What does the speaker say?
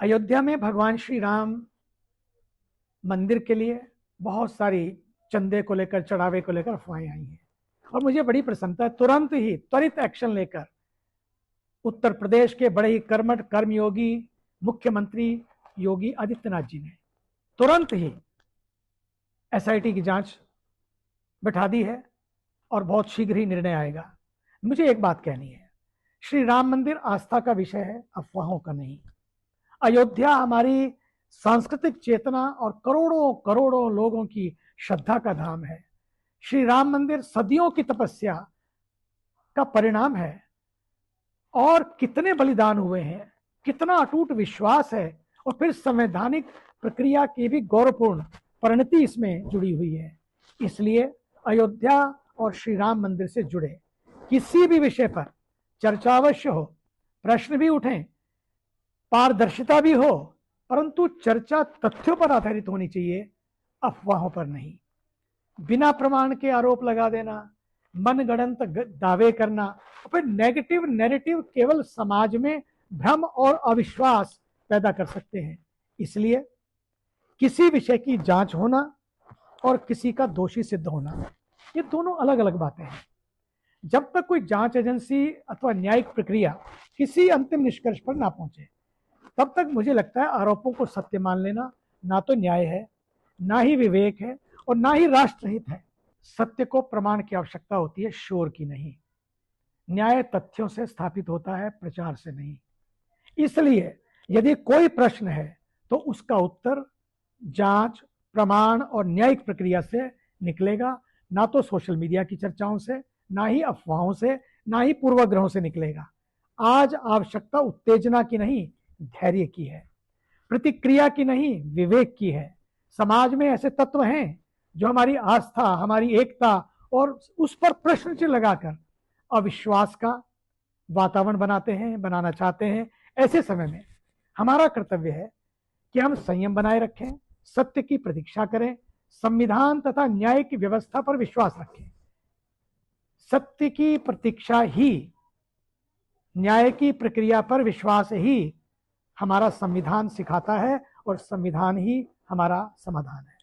अयोध्या में भगवान श्री राम मंदिर के लिए बहुत सारी चंदे को लेकर, चढ़ावे को लेकर अफवाहें आई हैं और मुझे बड़ी प्रसन्नता है। तुरंत ही त्वरित एक्शन लेकर उत्तर प्रदेश के बड़े ही कर्मठ कर्मयोगी मुख्यमंत्री योगी आदित्यनाथ जी ने तुरंत ही एसआईटी की जांच बैठा दी है और बहुत शीघ्र ही निर्णय आएगा। मुझे एक बात कहनी है, श्री राम मंदिर आस्था का विषय है, अफवाहों का नहीं। अयोध्या हमारी सांस्कृतिक चेतना और करोड़ों करोड़ों लोगों की श्रद्धा का धाम है। श्री राम मंदिर सदियों की तपस्या का परिणाम है और कितने बलिदान हुए हैं, कितना अटूट विश्वास है और फिर संवैधानिक प्रक्रिया की भी गौरवपूर्ण परिणति इसमें जुड़ी हुई है। इसलिए अयोध्या और श्री राम मंदिर से जुड़े किसी भी विषय पर चर्चा अवश्य हो, प्रश्न भी उठें, पारदर्शिता भी हो, परंतु चर्चा तथ्यों पर आधारित होनी चाहिए, अफवाहों पर नहीं। बिना प्रमाण के आरोप लगा देना, मनगढ़ंत दावे करना और फिर नेगेटिव नैरेटिव केवल समाज में भ्रम और अविश्वास पैदा कर सकते हैं। इसलिए किसी विषय की जांच होना और किसी का दोषी सिद्ध होना, ये दोनों अलग अलग बातें हैं। जब तक कोई जांच एजेंसी अथवा न्यायिक प्रक्रिया किसी अंतिम निष्कर्ष पर ना पहुंचे, तब तक मुझे लगता है आरोपों को सत्य मान लेना ना तो न्याय है, ना ही विवेक है और ना ही राष्ट्रहित है। सत्य को प्रमाण की आवश्यकता होती है, शोर की नहीं। न्याय तथ्यों से स्थापित होता है, प्रचार से नहीं। इसलिए यदि कोई प्रश्न है तो उसका उत्तर जांच, प्रमाण और न्यायिक प्रक्रिया से निकलेगा, ना तो सोशल मीडिया की चर्चाओं से, ना ही अफवाहों से, ना ही पूर्वाग्रहों से निकलेगा। आज आवश्यकता उत्तेजना की नहीं, धैर्य की है, प्रतिक्रिया की नहीं, विवेक की है। समाज में ऐसे तत्व हैं जो हमारी आस्था, हमारी एकता और उस पर प्रश्न चिन्ह लगाकर अविश्वास का वातावरण बनाते हैं, बनाना चाहते हैं। ऐसे समय में हमारा कर्तव्य है कि हम संयम बनाए रखें, सत्य की प्रतीक्षा करें, संविधान तथा न्याय की व्यवस्था पर विश्वास रखें। सत्य की प्रतीक्षा ही, न्याय की प्रक्रिया पर विश्वास ही हमारा संविधान सिखाता है और संविधान ही हमारा समाधान है।